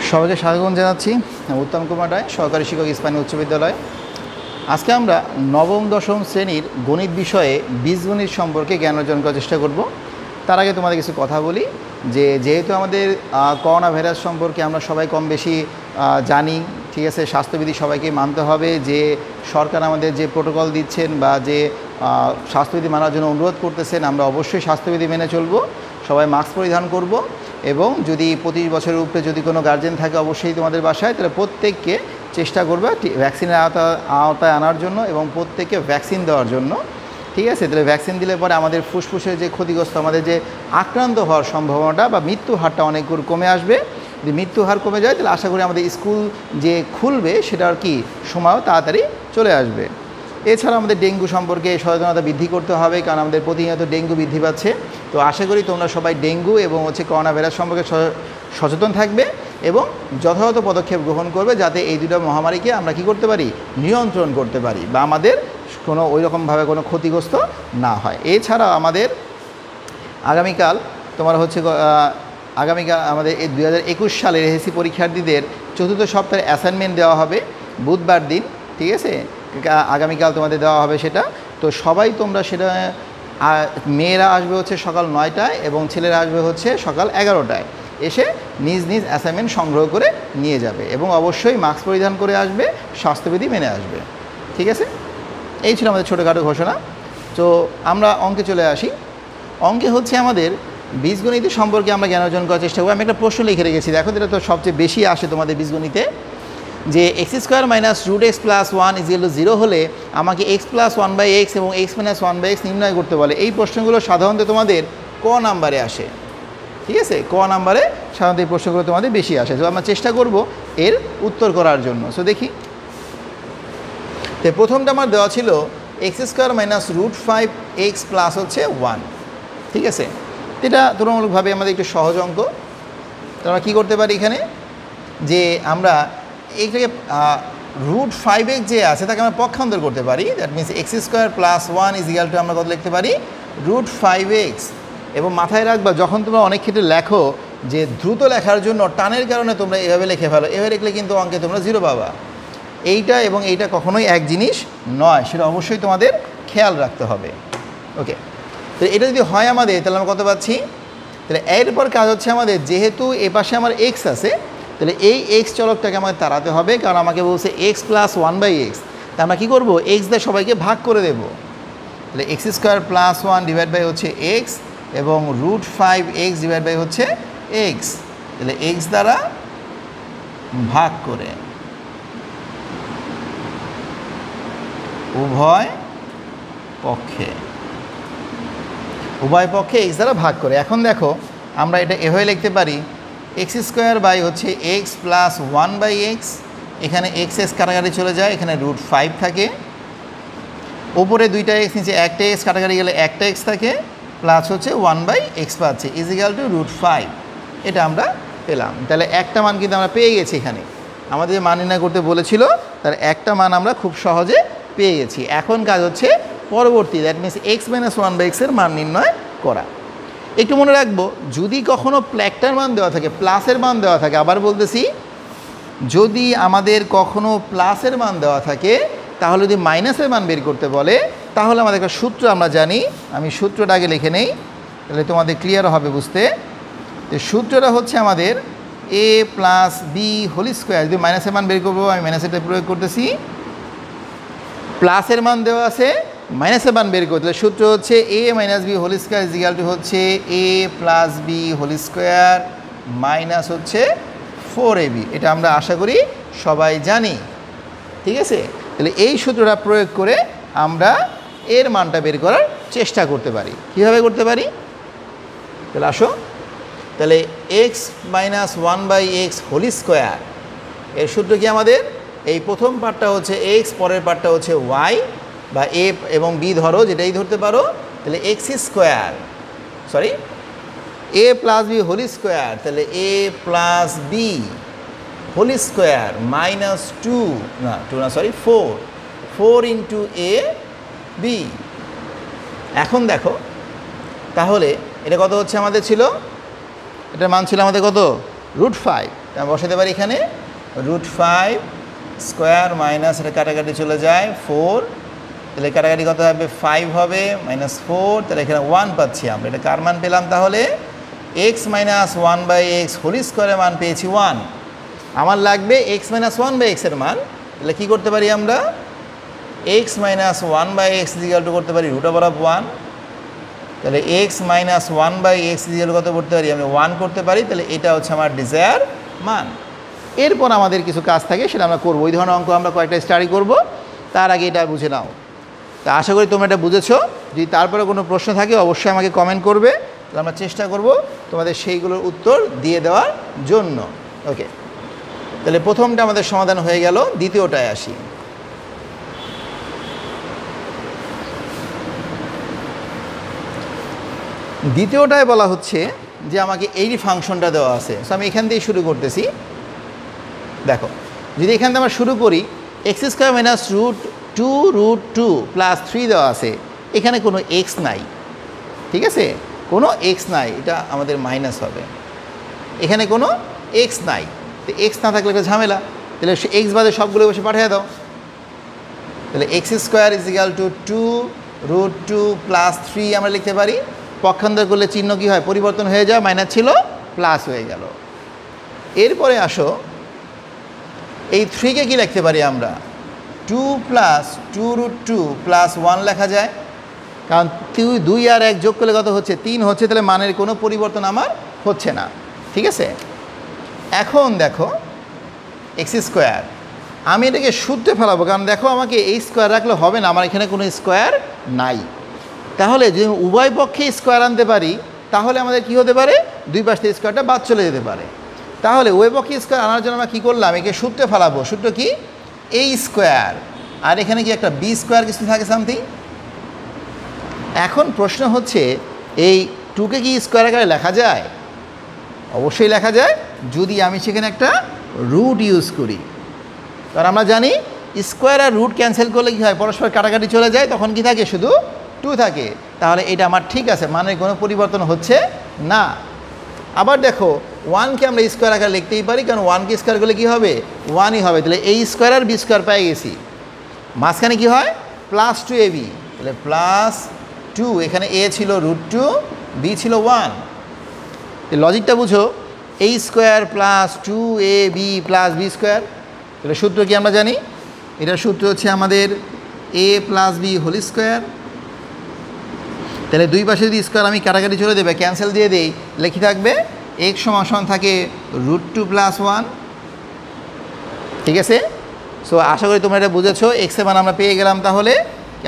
সবাইকে স্বাগত জানাচ্ছি। উত্তম কুমার রায়, সহকারী শিক্ষক, ইস্পাহানী উচ্চ বিদ্যালয়। আজকে আমরা নবম দশম শ্রেণীর গণিত বিষয়ে বীজগণিত সম্পর্কে জ্ঞান অর্জন করার চেষ্টা করব। তার আগে তোমাদের কিছু কথা বলি যে যেহেতু আমাদের করোনা ভাইরাস সম্পর্কে আমরা সবাই কম বেশি জানি, ঠিক আছে, স্বাস্থ্যবিধি সবাইকে মানতে হবে। যে সরকার আমাদের যে প্রোটোকল দিচ্ছেন বা যে স্বাস্থ্যবিধি মানার জন্য অনুরোধ করতেছেন, আমরা অবশ্যই স্বাস্থ্যবিধি মেনে চলব, সবাই মাস্ক পরিধান করব। এবং যদি 25 বছরের উপরে যদি কোনো গার্জেন থাকে অবশ্যই তোমাদের বাসায়, তাহলে প্রত্যেককে চেষ্টা করবে ভ্যাকসিনের আওতায় আনার জন্য এবং প্রত্যেককে ভ্যাকসিন দেওয়ার জন্য, ঠিক আছে। তাহলে ভ্যাকসিন দিলে পরে আমাদের ফুসফুসের যে ক্ষতিগ্রস্ত, আমাদের যে আক্রান্ত হওয়ার সম্ভাবনাটা বা মৃত্যু হারটা অনেক কমে আসবে। যদি মৃত্যু হার কমে যায় তাহলে আশা করি আমাদের স্কুল যে খুলবে সেটার কি সময়ও তাড়াতাড়ি চলে আসবে। এছাড়া আমাদের ডেঙ্গু সম্পর্কে সচেতনতা বৃদ্ধি করতে হবে, কারণ আমাদের প্রতিনিয়ত ডেঙ্গু বৃদ্ধি পাচ্ছে। তো আশা করি তোমরা সবাই ডেঙ্গু এবং করোনা ভাইরাস সম্পর্কে সচেতন থাকবে এবং যথাযথ পদক্ষেপ গ্রহণ করবে, যাতে এই দুটো মহামারীকে আমরা কি করতে পারি, নিয়ন্ত্রণ করতে পারি বা আমাদের কোনো ওই রকমভাবে কোনো ক্ষতিগ্রস্ত না হয়। এছাড়া আমাদের আগামীকাল আমাদের এই 2021 সালের এসএসসি পরীক্ষার্থীদের চতুর্থ সপ্তাহের অ্যাসাইনমেন্ট দেওয়া হবে বুধবার দিন, ঠিক আছে। আগামীকাল তোমাদের দেওয়া হবে সেটা। তো সবাই তোমরা সেটা, মেয়েরা আসবে হচ্ছে সকাল 9টায় এবং ছেলেরা আসবে হচ্ছে সকাল 11টায়, এসে নিজ নিজ অ্যাসাইনমেন্ট সংগ্রহ করে নিয়ে যাবে এবং অবশ্যই মাস্ক পরিধান করে আসবে, স্বাস্থ্যবিধি মেনে আসবে, ঠিক আছে। এই ছিল আমাদের ছোটোখাটো ঘোষণা। তো আমরা অঙ্কে চলে আসি। অঙ্কে হচ্ছে আমাদের বীজগণিত সম্পর্কে আমরা জ্ঞান অর্জন করার চেষ্টা করব। আমি একটা প্রশ্ন লিখে রেখেছি, দেখো, যেটা তো সবচেয়ে বেশি আসে তোমাদের বীজগণিতে, যে x² - √x + 1 = 0 হলে আমাকে x + 1/x এবং x - 1/x নির্ণয় করতে বলে। এই প্রশ্নগুলো সাধারণত তোমাদের ক নাম্বারে আসে, ঠিক আছে। ক নাম্বারে সাধারণত এই প্রশ্নগুলো তোমাদের বেশি আসে। তো আমরা চেষ্টা করব এর উত্তর করার জন্য। সো দেখি, তো প্রথমটা আমার দেওয়া ছিল x² - √5x + হচ্ছে 1, ঠিক আছে। এটা তুলনামূলকভাবে আমাদের একটু সহজ অঙ্ক। তো আমরা কী করতে পারি এখানে, যে আমরা এইটাকে √5x যে আছে তাকে আমরা পক্ষান্তর করতে পারি। দ্যাট মিনস x² + 1 = আমরা কত লিখতে পারি, √5x। এবং মাথায় রাখবা, যখন তোমরা অনেক ক্ষেত্রে লেখো যে দ্রুত লেখার জন্য টানের কারণে তোমরা এভাবে লিখে ফেলো, এভাবে লিখলে কিন্তু অঙ্কে তোমরা 0 পাবা। এইটা এবং এইটা কখনোই এক জিনিস নয়, সেটা অবশ্যই তোমাদের খেয়াল রাখতে হবে। ওকে, তো এটা যদি হয় আমাদের, তাহলে আমরা কত পাচ্ছি, তাহলে এরপর কাজ হচ্ছে আমাদের, যেহেতু এ পাশে আমার x আছে, তাহলে এই x চলকটাকে আমাকে তাড়াতে হবে, কারণ আমাকে বলছে x + 1/x। তা আমরা কী করবো, x দিয়ে সবাইকে ভাগ করে দেব। তাহলে x² + 1 / হচ্ছে x এবং √5x / হচ্ছে x। তাহলে x দ্বারা ভাগ করে উভয় পক্ষে x দ্বারা ভাগ করে। এখন দেখো, আমরা এটা এভাবে লিখতে পারি, x² হচ্ছে x + 1/x। এখানে x কাটাকাটি চলে যায়, এখানে √5 থাকে, ওপরে 2টা x, নিচে একটা x, কাটাকাটি গেলে একটা x থাকে, প্লাস হচ্ছে 1/x পাচ্ছে = √5। এটা আমরা পেলাম। তাহলে একটা মান কিন্তু আমরা পেয়ে গেছি। এখানে আমাদের মান নির্ণয় করতে বলেছিল, তার একটা মান আমরা খুব সহজে পেয়ে গেছি। এখন কাজ হচ্ছে পরবর্তী, দ্যাট মিনস x - 1/x এর মান নির্ণয় করা। একটু মনে রাখবো, যদি কখনো প্লাসের মান দেওয়া থাকে, প্লাসের মান দেওয়া থাকে, আবার বলতেছি, যদি আমাদের কখনো প্লাসের মান দেওয়া থাকে, তাহলে যদি মাইনাসের মান বের করতে বলে, তাহলে আমাদের একটা সূত্র আমরা জানি। আমি সূত্রটা আগে লিখে নেই, তাহলে তোমাদের ক্লিয়ার হবে বুঝতে। তো সূত্রটা হচ্ছে আমাদের a + b² যদি মাইনাসের মান বের করবো, আমি মাইনাসেরটা প্রয়োগ করতেছি। প্লাসের মান দেওয়া আছে, মাইনাসের মান বের করতে, সূত্র হচ্ছে a - b² = হচ্ছে a + b² মাইনাস হচ্ছে 4ab। এটা আমরা আশা করি সবাই জানি, ঠিক আছে। তাহলে এই সূত্রটা প্রয়োগ করে আমরা এর মানটা বের করার চেষ্টা করতে পারি। কীভাবে করতে পারি, তাহলে আসো, তাহলে x - 1/x² এর সূত্র কি আমাদের, এই প্রথম পার্টটা হচ্ছে x, পরের পার্টটা হচ্ছে y বা a এবং b ধরো, যেটাই ধরতে পারো। তাহলে a + b² তাহলে a + b² -4 × a b। এখন দেখো, তাহলে এটা কত হচ্ছে আমাদের ছিল, এটার মান ছিল আমাদের কত, √5। আমি বসাতে পারি এখানে √5 স্কোয়ার মাইনাস এটা কাটাকাটি চলে যায় 4, তাহলে কাটাকাটি কত হবে 5 হবে -4, তাহলে এখানে 1 পাচ্ছি আমরা। এটা কার মান পেলাম তাহলে? x - 1/x হোল স্কোয়ারের মান পেয়েছি 1। আমার লাগবে x - 1/x এর মান, তাহলে কী করতে পারি আমরা? x - 1/x করতে পারি √1, তাহলে x - 1/x কত করতে পারি আমরা? 1 করতে পারি। তাহলে এটা হচ্ছে আমার ডিজায়ার মান। এরপর আমাদের কিছু কাজ থাকে, সেটা আমরা করবো। ওই ধরনের অঙ্ক আমরা কয়েকটা স্টাডি করব, তার আগে এটা বুঝে নাও। তা আশা করি তোমরা এটা বুঝেছো। যদি তারপরে কোনো প্রশ্ন থাকে অবশ্যই আমাকে কমেন্ট করবে, তাহলে আমরা চেষ্টা করব তোমাদের সেইগুলোর উত্তর দিয়ে দেওয়ার জন্য। ওকে, তাহলে প্রথমটা আমাদের সমাধান হয়ে গেল, দ্বিতীয়টায় আসি। দ্বিতীয়টায় বলা হচ্ছে যে আমাকে এই ফাংশনটা দেওয়া আছে। সো আমি এখান থেকে শুরু করতেছি। দেখো, যদি এখান থেকে আমরা শুরু করি, x² - √2 + 3 দেওয়া আছে, এখানে কোনো x নাই, ঠিক আছে, কোনো x নাই, এটা আমাদের মাইনাস হবে। এখানে কোনো x নাই, তো x না থাকলে একটা ঝামেলা, তাহলে x বাদে সবগুলো বসে পাঠিয়ে দাও। তাহলে x² = 2 √2 + 3 আমরা লিখতে পারি। পক্ষান্তর করলে চিহ্ন কী হয়? পরিবর্তন হয়ে যায়, মাইনাস ছিল প্লাস হয়ে গেল। এরপরে আসো, এই 3কে কী লিখতে পারি আমরা? 2 + 2 √2 + 1 লেখা যায়, কারণ 2 আর 1 যোগ করলে কত হচ্ছে? 3 হচ্ছে, তাহলে মানের কোনো পরিবর্তন আমার হচ্ছে না, ঠিক আছে। এখন দেখো x², আমি এটাকে সূত্রে ফেলাবো, কারণ দেখো আমাকে এই স্কোয়ার রাখলে হবে না, আমার এখানে কোনো স্কোয়ার নাই। তাহলে যদি উভয় পক্ষে স্কোয়ার আনতে পারি, তাহলে আমাদের কি হতে পারে? দুই পাশ থেকে স্কোয়ারটা বাদ চলে যেতে পারে। তাহলে উভয় পক্ষে স্কোয়ার আনার জন্য আমরা কী করলাম? একে সূত্রে ফেলাবো। সূত্র কি? a², আর এখানে কি একটা b² কিছু থাকে সামথিং। এখন প্রশ্ন হচ্ছে, এই 2কে কি স্কোয়ার আকারে লেখা যায়? অবশ্যই লেখা যায়, যদি আমি সেখানে একটা রুট ইউজ করি। কারণ আমরা জানি স্কোয়ার আর রুট ক্যান্সেল করলে কী হয়? পরস্পর কাটাকাটি চলে যায়, তখন কি থাকে? শুধু 2 থাকে। তাহলে এটা আমার ঠিক আছে, মানের কোনো পরিবর্তন হচ্ছে না। আবার দেখো, 1কে আমরা স্কোয়ার আকারে লিখতেই পারি, কারণ 1কে স্কোয়ার করলে কী হবে? 1ই হবে। তাহলে a² আর b² পেয়ে গেছি। মাঝখানে কি হয়? +2ab, তাহলে +2, এখানে a ছিল √2, b ছিল 1। লজিকটা বুঝো, a² + 2ab + b²। তাহলে সূত্র কি আমরা জানি? এটার সূত্র হচ্ছে আমাদের a + b হোল স্কোয়ার। তাহলে দুই পাশে যদি স্কোয়ার আমি কাটাকাটি চলে দেবে, ক্যান্সেল দিয়ে দেই, লেখি থাকবে x = থাকে √2 + 1, ঠিক আছে। সো আশা করি তোমরা এটা বুঝেছো। x এর মান আমরা পেয়ে গেলাম। তাহলে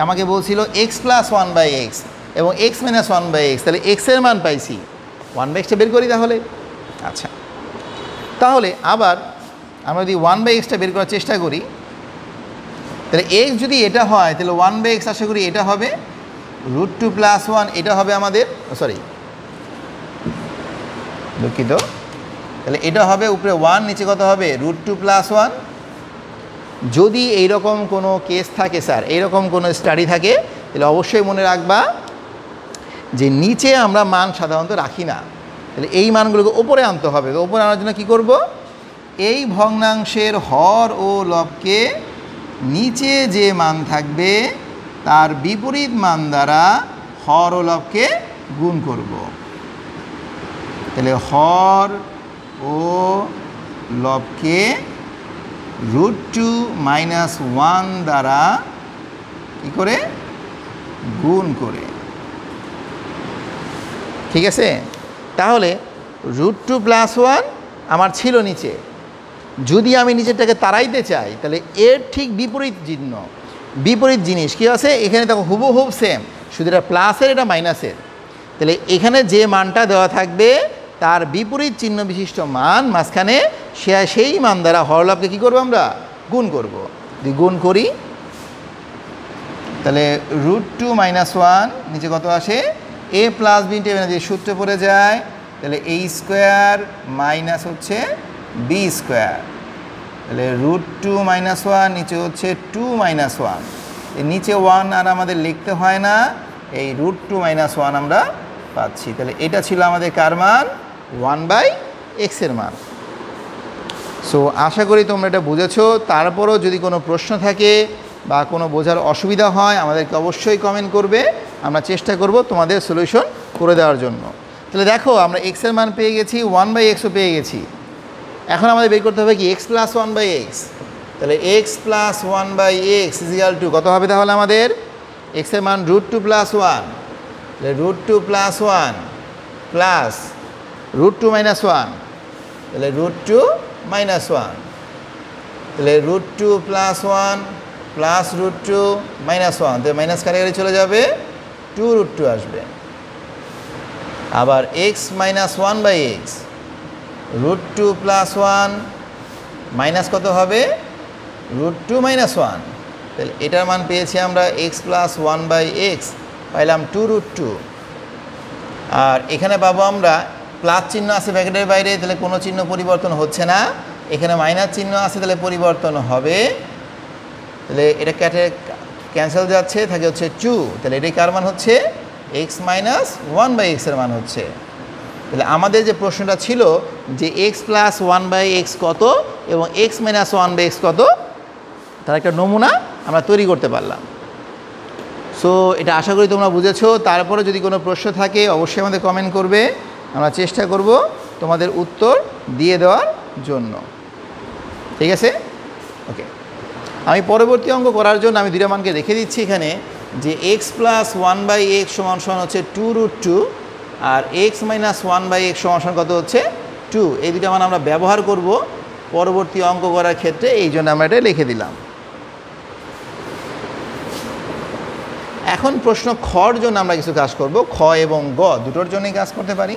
আমাকে বলছিল x + 1/x এবং x - 1/x, তাহলে x এর মান পাইছি, 1/xটা বের করি তাহলে। আচ্ছা, তাহলে আবার আমরা যদি 1/xটা বের করার চেষ্টা করি, তাহলে x যদি এটা হয়, তাহলে 1/x আশা করি এটা হবে √2 + 1, এটা হবে আমাদের, সরি দুঃখিত, তাহলে এটা হবে উপরে 1, নিচে কত হবে? √2 + 1। যদি এইরকম কোনো কেস থাকে স্যার, এইরকম কোনো স্টাডি থাকে, তাহলে অবশ্যই মনে রাখবা যে নিচে আমরা মান সাধারণত রাখি না, তাহলে এই মানগুলোকে ওপরে আনতে হবে। তো ওপরে আনার জন্য কী করব? এই ভগ্নাংশের হর ও লবকে নিচে যে মান থাকবে তার বিপরীত মান দ্বারা হর ও লবকে গুণ করব। তাহলে হর ও লবকে √2 - 1 দ্বারা কী করে? গুণ করে, ঠিক আছে। তাহলে √2 + 1 আমার ছিল নিচে, যদি আমি নিচেরটাকে তাড়াইতে চাই, তাহলে এর ঠিক বিপরীত চিহ্ন, বিপরীত জিনিস কী আছে এখানে? দেখো হুবহুব সেম, শুধু এটা প্লাসের, এটা মাইনাসের। তাহলে এখানে যে মানটা দেওয়া থাকবে তার বিপরীত চিহ্ন বিশিষ্ট মান মাঝখানে, সেই মান দ্বারা হরলাভকে কী করবো? আমরা গুণ করব। যদি গুণ করি, তাহলে √2 - 1, নিচে কত আসে? a + b যদি সূত্রে পড়ে যায়, তাহলে a² মাইনাস হচ্ছে b², তাহলে √2 - 1, নিচে হচ্ছে 2 - 1, নিচে 1 আর আমাদের লিখতে হয় না, এই √2 - 1 আমরা পাচ্ছি। তাহলে এটা ছিল আমাদের কার মান? 1/x এর মান। সো আশা করি তোমরা এটা বুঝেছো। তারপরও যদি কোনো প্রশ্ন থাকে বা কোনো বোঝার অসুবিধা হয় আমাদেরকে অবশ্যই কমেন্ট করবে, আমরা চেষ্টা করব তোমাদের সলিউশন করে দেওয়ার জন্য। তাহলে দেখো আমরা এক্সের মান পেয়ে গেছি, 1/xও পেয়ে গেছি। এখন আমাদের বের করতে হবে কি x + 1/x। তাহলে x + 1/x = কত হবে তাহলে আমাদের? x এর মান √2 + 1, তাহলে √2 + 1 প্লাস √2 - 1, তাহলে √2 - 1, তাহলে √2 + 1 প্লাস √2 - 1, তো মাইনাস কাটাকাটি চলে যাবে, 2 √2 আসবে। আবার x - 1/x, √2 + 1 মাইনাস কত হবে? √2 - 1, তাহলে এটার মান পেয়েছি আমরা x + 1/x পাইলাম 2 √2। আর এখানে পাবো আমরা প্লাস চিহ্ন আছে ব্র্যাকেটের বাইরে, তাহলে কোনো চিহ্ন পরিবর্তন হচ্ছে না। এখানে মাইনাস চিহ্ন আছে, তাহলে পরিবর্তন হবে। তাহলে এটা ক্যান্সেল যাচ্ছে, থাকে হচ্ছে 2, তাহলে এটাই কার মান হচ্ছে? x - 1/x এর মান হচ্ছে। তাহলে আমাদের যে প্রশ্নটা ছিল যে x + 1/x কত এবং x - 1/x কত, তার একটা নমুনা আমরা তৈরি করতে পারলাম। সো এটা আশা করি তোমরা বুঝেছো। তারপরে যদি কোনো প্রশ্ন থাকে অবশ্যই আমাদের কমেন্ট করবে, আমরা চেষ্টা করব তোমাদের উত্তর দিয়ে দেওয়ার জন্য। ঠিক আছে, ওকে। আমি পরবর্তী অঙ্ক করার জন্য আমি দুইটা মানকে রেখে দিচ্ছি এখানে, যে x + 1/x = হচ্ছে 2 √2 আর x - 1/x = কত হচ্ছে? 2। এই দুটো মান আমরা ব্যবহার করব পরবর্তী অঙ্ক করার ক্ষেত্রে, এই জন্য আমরা এটা লিখে দিলাম। এখন প্রশ্ন খর জন্য আমরা কিছু কাজ করব। খ এবং গ দুটোর জন্যই কাজ করতে পারি।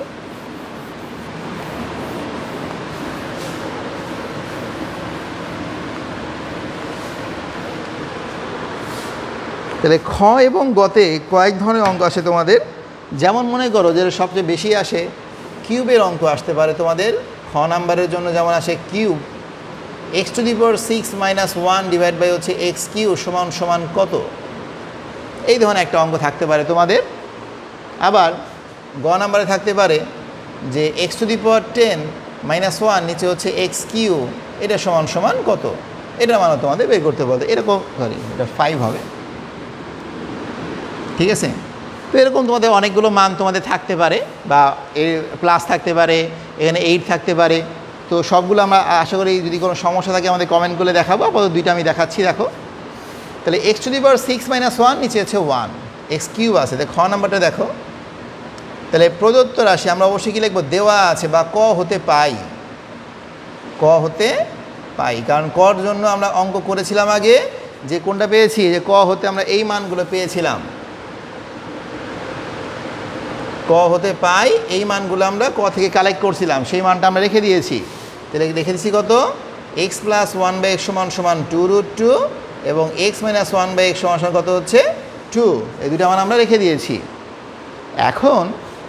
তাহলে খ এবং গতে কয়েক ধরনের অঙ্ক আসে তোমাদের। যেমন মনে করো যে সবচেয়ে বেশি আসে কিউবের অঙ্ক আসতে পারে তোমাদের। খ নাম্বারের জন্য যেমন আসে কিউব, x⁻6 - 1 / হচ্ছে x³ সমান কত, এই ধরনের একটা অঙ্ক থাকতে পারে তোমাদের। আবার গ নাম্বারে থাকতে পারে যে x⁻10 - 1 নিচে হচ্ছে x³ এটা সমান কত, এটা মানে তোমাদের বের করতে বলতে। এরকম এটা 5 হবে। ঠিক আছে, তো এরকম তোমাদের অনেকগুলো মান তোমাদের থাকতে পারে, বা প্লাস থাকতে পারে, এখানে 8 থাকতে পারে। তো সবগুলো আমরা আশা করি যদি কোনো সমস্যা থাকে আমাদের কমেন্ট করে দেখাবো। আপাতত দুইটা আমি দেখাচ্ছি, দেখো। তাহলে x⁻6 - 1 নিচে হচ্ছে 1, x³ আছে। খ নাম্বারটা দেখো। তাহলে প্রদত্ত রাশি আমরা অবশ্যই কী লিখবো? দেওয়া আছে বা ক হতে পাই, ক হতে পাই। কারণ কর জন্য আমরা অঙ্ক করেছিলাম আগে, যে কোনটা পেয়েছি, যে ক হতে আমরা এই মানগুলো পেয়েছিলাম। ক হতে পাই এই মানগুলো আমরা ক থেকে কালেক্ট করছিলাম, সেই মানটা আমরা রেখে দিয়েছি। তাহলে রেখে দিচ্ছি কত? x + 1/x = 2 √2 এবং x - 1/x = কত হচ্ছে? 2। এই দুটো মান আমরা রেখে দিয়েছি। এখন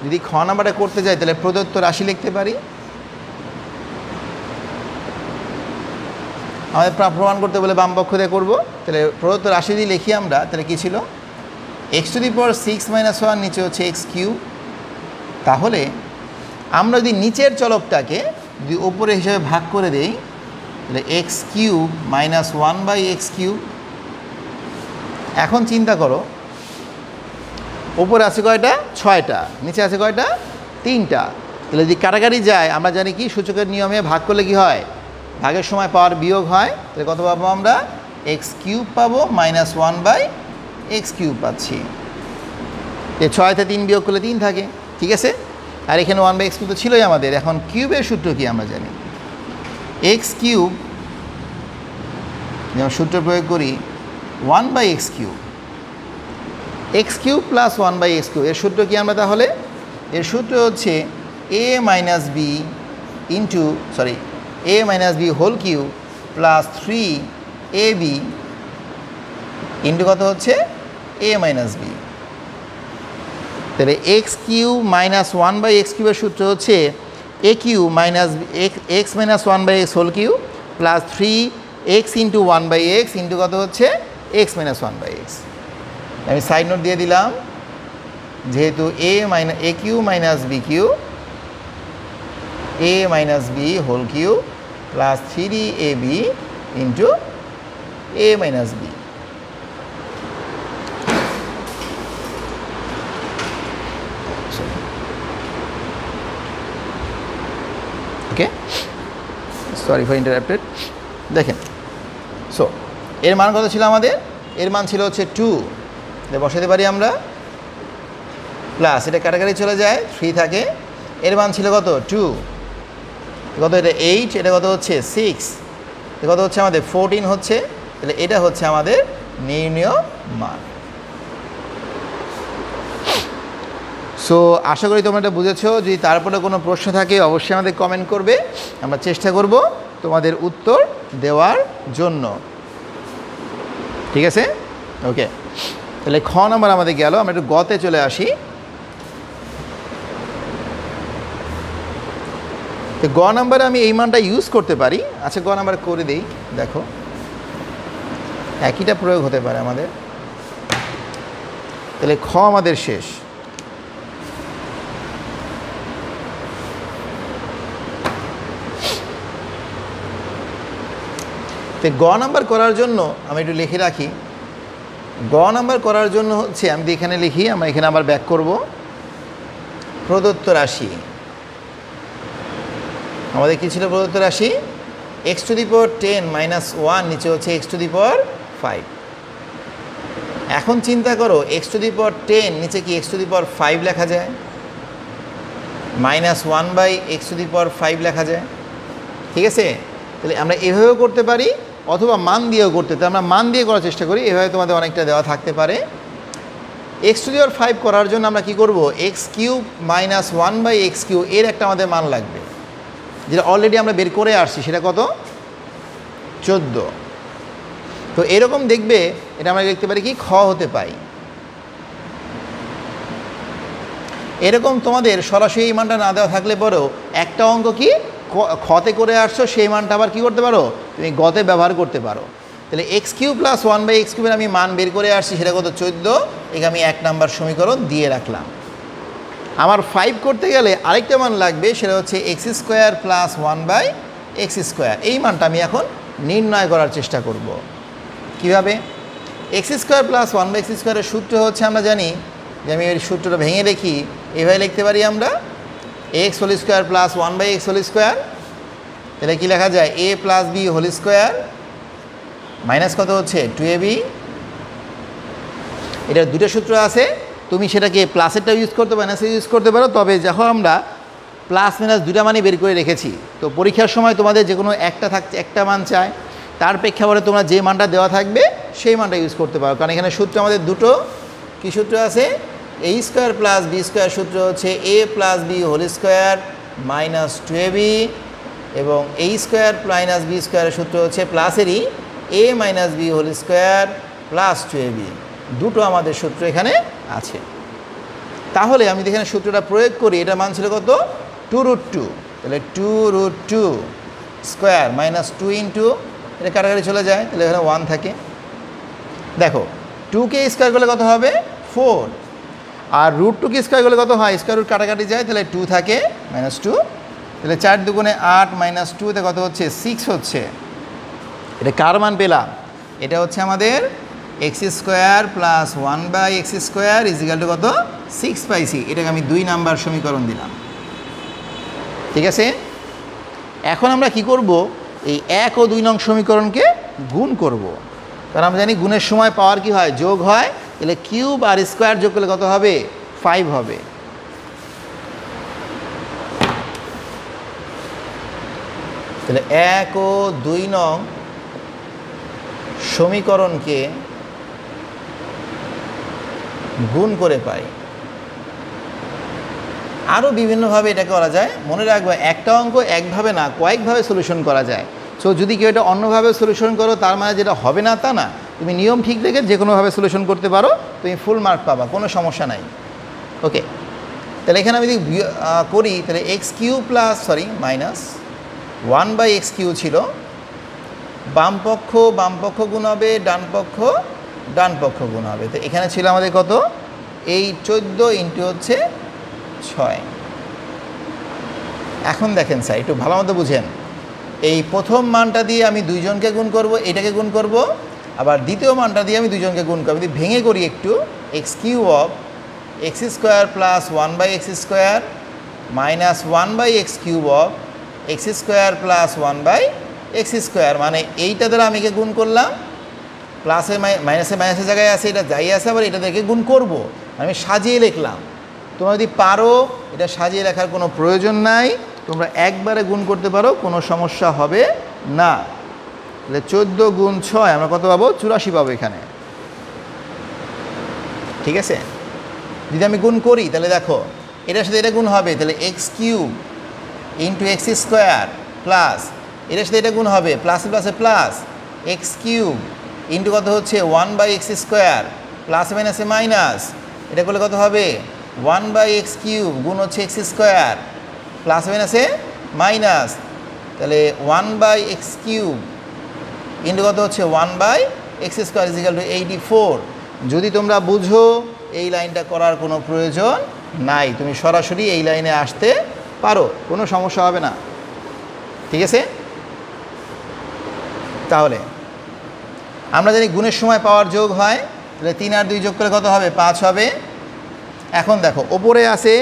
যদি খ নাম্বারটা করতে যাই তাহলে প্রদত্ত রাশি লিখতে পারি। আমাদের প্রমাণ করতে বলে বাম পক্ষ দিয়ে করবো। তাহলে প্রদত্ত রাশি যদি লিখি আমরা, তাহলে কী ছিল? x⁻6 - 1 নিচে হচ্ছে x³। তাহলে আমরা যদি নিচের চলকটাকে যদি ওপরে হিসাবে ভাগ করে দেই, তাহলে x³ - 1/x³। এখন চিন্তা করো, ওপরে আছে কয়টা? 6টা, নিচে আছে কয়টা? 3টা। তাহলে যদি কাটাকাটি যায়, আমরা জানি কি সূচকের নিয়মে ভাগ করলে কি হয়? ভাগের সময় পাওয়ার বিয়োগ হয়। তাহলে কত পাবো আমরা? x³ পাবো, -1/x³ পাচ্ছি। এই 6তে 3 বিয়োগ করলে 3 থাকে, ঠিক আছে। আর এখানে 1/x³ তো ছিলই আমাদের। এখন কিউবের সূত্র কি আমরা জানি? x³ যেমন সূত্র প্রয়োগ করি 1/x³, x³ + 1/x³। এর সূত্র কি আমরা তাহলে? এর সূত্র হচ্ছে a - b whole cube plus 3ab into কত হচ্ছে? a - b। তাহলে x³ - 1/x³ এর সূত্র হচ্ছে a³ - x - 1/x whole cube plus 3x × 1/x into কত হচ্ছে? x - 1/x। আমি সাইড নোট দিয়ে দিলাম, যেহেতু a³ - bq a - b whole cube plus 3ab into a minus b। Okay, sorry for interrupted. দেখেন, সো এর মান কত ছিল আমাদের? এর মান ছিল হচ্ছে 2, বসাতে পারি আমরা, প্লাস এটা কাটাকাটি চলে যায়, 3 থাকে। এর মান ছিল কত? 2। কত? এটা 8, এটা কত হচ্ছে? 6, এটা কত হচ্ছে আমাদের? 14 হচ্ছে। তাহলে এটা হচ্ছে আমাদের নির্ণেয় মান। সো আশা করি তোমরা এটা বুঝেছো। যদি তারপরে কোনো প্রশ্ন থাকে অবশ্যই আমাদের কমেন্ট করবে, আমরা চেষ্টা করব তোমাদের উত্তর দেওয়ার জন্য। ঠিক আছে? ওকে, তাহলে খ নাম্বার আমাদের গেল। আমরা একটু গতে চলে আসি। তো গ নাম্বারে আমি এই মানটা ইউজ করতে পারি। আচ্ছা, গ নাম্বার করে দিই। দেখো, একইটা প্রয়োগ হতে পারে আমাদের। তাহলে খ আমাদের শেষ। তো গ নাম্বার করার জন্য আমি একটু লিখে রাখি। গ নাম্বার করার জন্য হচ্ছে আমি এখানে লিখি, আমরা এখানে আবার ব্যাক করব। প্রদত্ত রাশি আমাদের কী ছিল? প্রদত্ত রাশি x⁻10 - 1, নিচে হচ্ছে x⁻5। এখন চিন্তা করো, x⁻10 নিচে কি x⁻5 লেখা যায়? -1/x⁻5 লেখা যায়। ঠিক আছে? তাহলে আমরা এভাবেও করতে পারি, অথবা মান দিয়েও করতে। তো আমরা মান দিয়ে করার চেষ্টা করি। এভাবে তোমাদের অনেকটা দেওয়া থাকতে পারে। x⁻5 করার জন্য আমরা কি করব? x³ - 1/x³ এর একটা আমাদের মান লাগবে, যেটা অলরেডি আমরা বের করে আসছি। সেটা কত? 14। তো এরকম দেখবে, এটা আমরা দেখতে পারি কি খ হতে পাই। এরকম তোমাদের সরাসরি এই মানটা না দেওয়া থাকলে পরেও একটা অঙ্ক কি খতে করে আসছো, সেই মানটা আবার কী করতে পারো? তুমি গতে ব্যবহার করতে পারো। তাহলে x³ + 1/x³ আমি মান বের করে আসছি, সেটা কত? 14। একে আমি 1 নাম্বার সমীকরণ দিয়ে রাখলাম। আমার 5 করতে গেলে আরেকটা মান লাগবে, সেটা হচ্ছে x² + 1/x²। এই মানটা আমি এখন নির্ণয় করার চেষ্টা করব। কিভাবে? x² + 1/x² এর সূত্র হচ্ছে, আমরা জানি যে, আমি এই সূত্রটা ভেঙে লিখি। এভাবে লিখতে পারি আমরা x² + 1/x²। তাহলে কি লেখা যায়? a + b হোল² মাইনাস কত হচ্ছে? 2ab। এটার দুটো সূত্র আছে, তুমি সেটাকে প্লাসেরটা ইউজ করতে পারো, মাইনাসের ইউজ করতে পারো। তবে যখন আমরা প্লাস মাইনাস দুটা মানই বের করে রেখেছি, তো পরীক্ষার সময় তোমাদের যে কোনো একটা মান চায়, তার প্রেক্ষাপটে তোমরা যে মানটা দেওয়া থাকবে সেই মানটা ইউজ করতে পারো। কারণ এখানে সূত্র আমাদের দুটো। কী সূত্র আছে? a² + b² সূত্র হচ্ছে a + b হোল² মাইনাস 2ab, এবং a² - b² এর সূত্র হচ্ছে প্লাসেরই a - b হোল² প্লাস 2ab। দুটো আমাদের সূত্র এখানে আছে। তাহলে আমি এখানে সূত্রটা প্রয়োগ করি। এটা মান ছিল কত? 2√2। তাহলে 2√2² -2 ইন্টু, এটা কাটাকাটি চলে যায়, তাহলে এখানে 1 থাকে। দেখো, 2কে স্কোয়ার করলে কত হবে? 4। আর √2কে স্কোয়ার করলে কত হয়? স্কোয়ার রুট কাটাকাটি যায়, তাহলে 2 থাকে, -2। তাহলে 4 দুগুণে 8 - 2তে কত হচ্ছে? 6 হচ্ছে। এটা কার মান পেলাম? এটা হচ্ছে আমাদের x² + 1/x² = কত? 6 পাইছি। এটাকে আমি 2 নাম্বার সমীকরণ দিলাম। ঠিক আছে? এখন আমরা কি করব? এই 1 ও 2 নং সমীকরণকে গুণ করব। কারণ আমরা জানি গুণের সময় পাওয়ার কি হয়? যোগ হয়। তাহলে কিউব আর স্কোয়ার যোগ করলে কত হবে? 5 হবে। তাহলে 1 ও 2 নং সমীকরণকে গুণ করে পাই। আরও বিভিন্নভাবে এটা করা যায়। মনে রাখবে, একটা অঙ্ক একভাবে না, কয়েকভাবে সলিউশন করা যায়। সো যদি কেউ এটা অন্যভাবে সলিউশন করো, তার মানে যেটা হবে না তা না। তুমি নিয়ম ঠিক দেখে যে কোনোভাবে সলিউশন করতে পারো, তুমি ফুল মার্ক পাবা, কোনো সমস্যা নাই। ওকে, তাহলে এখানে আমি যদি করি, তাহলে x³ - 1/x³ ছিল। বাম পক্ষ গুণ হবে, ডান পক্ষ গুণ হবে। তো এখানে ছিল আমাদের কত? এই 14 ইন্টু হচ্ছে 6। এখন দেখেন স্যার, একটু ভালো মতো বুঝেন। এই প্রথম মানটা দিয়ে আমি দুইজনকে গুণ করব, এটাকে গুণ করব, আবার দ্বিতীয় মানটা দিয়ে আমি দুইজনকে গুণ করব। যদি ভেঙে করি একটু, x cube of x square plus 1/x square minus 1/x cube of x square plus 1/x square, মানে এইটা দ্বারা আমি একে গুণ করলাম, প্লাসে মাইনাসের জায়গায় আছে, এটা যাই আছে, আবার এটা দেখে গুণ করব, আমি সাজিয়ে লিখলাম। তোমরা যদি পারো এটা সাজিয়ে লেখার কোনো প্রয়োজন নাই, তোমরা একবারে গুণ করতে পারো, কোনো সমস্যা হবে না। তাহলে 14 গুণ 6 আমরা কত পাবো? 84 পাবো এখানে, ঠিক আছে। যদি আমি গুণ করি তাহলে দেখো এটার সাথে এটা গুণ হবে, তাহলে x cube into x square plus এটার সাথে এটা গুণ হবে, প্লাসে প্লাসে প্লাস এক্স কিউব ইন্টু কত হচ্ছে 1/x স্কোয়ার প্লাসে মাইনাসে মাইনাস, এটা করলে কত হবে 1/x কিউব গুণ হচ্ছে এক্স স্কোয়ার প্লাস মাইনাসে মাইনাস, তাহলে 1/x কিউব ইন্টু কত হচ্ছে 1/x স্কোয়ার ইজিক্যাল টু 84। যদি তোমরা বুঝো এই লাইনটা করার কোনো প্রয়োজন নাই, তুমি সরাসরি এই লাইনে আসতে পারো, কোনো সমস্যা হবে না, ঠিক আছে। তাহলে আমরা জানি গুণের সময় পাওয়ার যোগ হয়, তাহলে 3 আর 2 যোগ করে কত হবে? 5 হবে। এখন দেখো ওপরে আছে,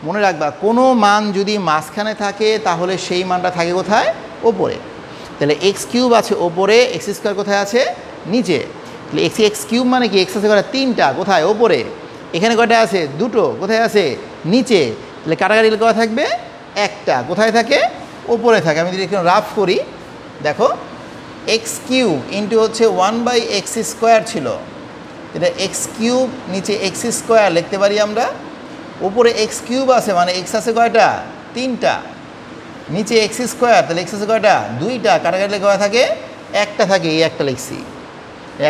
মনে রাখবা কোনো মান যদি মাঝখানে থাকে তাহলে সেই মানটা থাকে কোথায়? ওপরে। তাহলে এক্স কিউব আছে ওপরে, এক্স স্কোয়ার কোথায় আছে? নিচে। তাহলে এক্স কিউব মানে কি? এক্স আছে কটা? 3টা, কোথায়? ওপরে। এখানে কয়টা আছে? 2টো, কোথায় আছে? নিচে। তাহলে কাটাকাটি করা থাকবে? একটা, কোথায় থাকে? ওপরে থাকে। আমি যদি এখানে রাফ করি, দেখো এক্স কিউব ইন্টু হচ্ছে 1/x স্কোয়ার ছিল, এটা এক্স কিউব নিচে এক্স স্কোয়ার লিখতে পারি আমরা। উপরে এক্স কিউব আছে মানে এক্স আছে কয়টা? 3টা, নিচে এক্স স্কোয়ার, তাহলে এক্স আছে কয়টা? 2টা, কাটাকাটি করা থাকে? একটা থাকে, এই একটা লিখছি।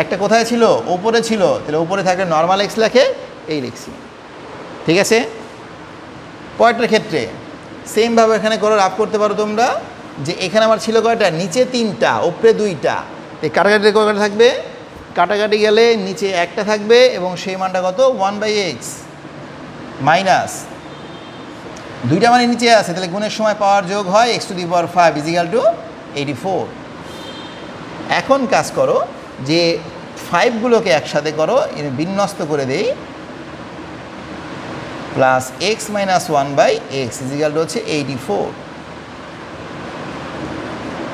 একটা কোথায় ছিল? ওপরে ছিল, তাহলে উপরে থাকলে নর্মাল এক্স লেখে, এই লিখছি, ঠিক আছে। পয়েন্টের ক্ষেত্রে সেমভাবে এখানে করো, রাফ করতে পারো তোমরা, যে এখানে আমার ছিল কয়টা? নিচে 3টা, উপরে 2টা, এই কাটাকাটি কয়টা থাকবে? কাটাকাটি গেলে নিচে একটা থাকবে এবং সেই মানটা কত? 1/x মাইনাস 2টা মানে নিচে আছে, তাহলে গুণের সময় পাওয়ার যোগ হয় x⁵ ইজিক্যাল টু 84। এখন কাজ করো যে 5গুলোকে একসাথে করো, বিন্যস্ত করে দেই, plus x minus 1/x equal to হচ্ছে 84।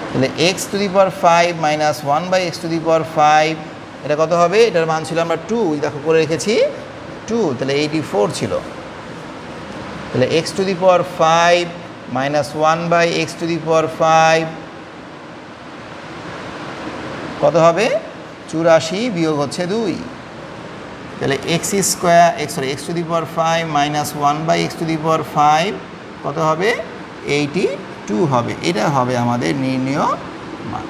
তাহলে x⁵ মাইনাস 1/x⁵, এটা কত হবে? এটার মান ছিল আমরা 2, দেখো করে রেখেছি 2, তাহলে 84 ছিল। তাহলে x⁵ মাইনাস 1/x⁵ কত হবে? 84 বিয়োগ হচ্ছে 2, তাহলে x⁵ মাইনাস 1/x⁵ কত হবে? 82 হবে। এটা হবে আমাদের নির্ণেয় মান।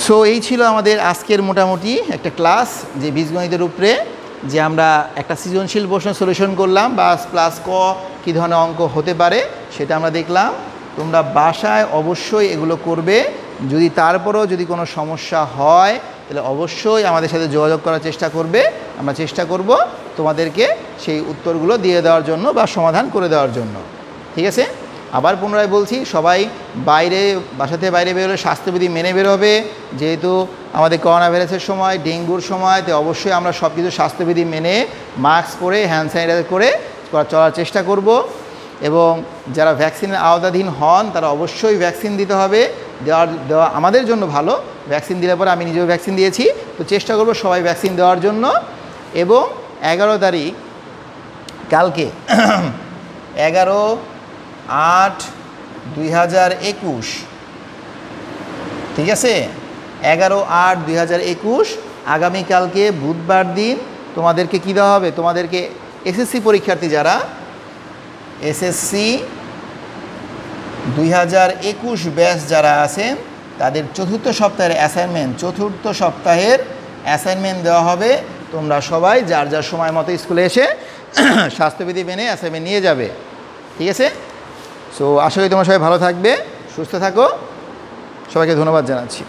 সো এই ছিল আমাদের আজকের মোটামুটি একটা ক্লাস, যে বীজগণিতের উপরে, যে আমরা একটা সৃজনশীল প্রশ্ন সলিউশন করলাম, বা প্লাস ক কী ধরনের অঙ্ক হতে পারে সেটা আমরা দেখলাম। তোমরা বাসায় অবশ্যই এগুলো করবে। যদি তারপরেও যদি কোনো সমস্যা হয় তাহলে অবশ্যই আমাদের সাথে যোগাযোগ করার চেষ্টা করবে, আমরা চেষ্টা করব তোমাদেরকে সেই উত্তরগুলো দিয়ে দেওয়ার জন্য বা সমাধান করে দেওয়ার জন্য, ঠিক আছে। আবার পুনরায় বলছি, সবাই বাসা থেকে বাইরে বেরোলে স্বাস্থ্যবিধি মেনে বেরোবে, যেহেতু আমাদের করোনা ভাইরাসের সময়, ডেঙ্গুর সময়, তো অবশ্যই আমরা সব কিছু স্বাস্থ্যবিধি মেনে মাস্ক পরে হ্যান্ড স্যানিটাইজার করে চলার চেষ্টা করব। এবং যারা ভ্যাকসিনের আওতাধীন হন তারা অবশ্যই ভ্যাকসিন দিতে হবে, দেওয়া আমাদের জন্য ভালো। ভ্যাকসিন দিলে পরে আমি নিজেও ভ্যাকসিন দিয়েছি, তো চেষ্টা করব সবাই ভ্যাকসিন দেওয়ার জন্য। এবং 11 তারিখ কালকে 11/8/2021, ঠিক আছে, 11/8/2021 আগামীকালকে বুধবার দিন তোমাদেরকে কী দেওয়া হবে? তোমাদেরকে এসএসসি পরীক্ষার্থী যারা এসএসসি 2021 ব্যাচ যারা আছেন তাদের চতুর্থ সপ্তাহের অ্যাসাইনমেন্ট দেওয়া হবে। তোমরা সবাই যার যার সময় মতো স্কুলে এসে স্বাস্থ্যবিধি মেনে অ্যাসাইনমেন্ট নিয়ে যাবে, ঠিক আছে। সো আশা করি তোমরা সবাই ভালো থাকবে, সুস্থ থাকো। সবাইকে ধন্যবাদ জানাচ্ছি।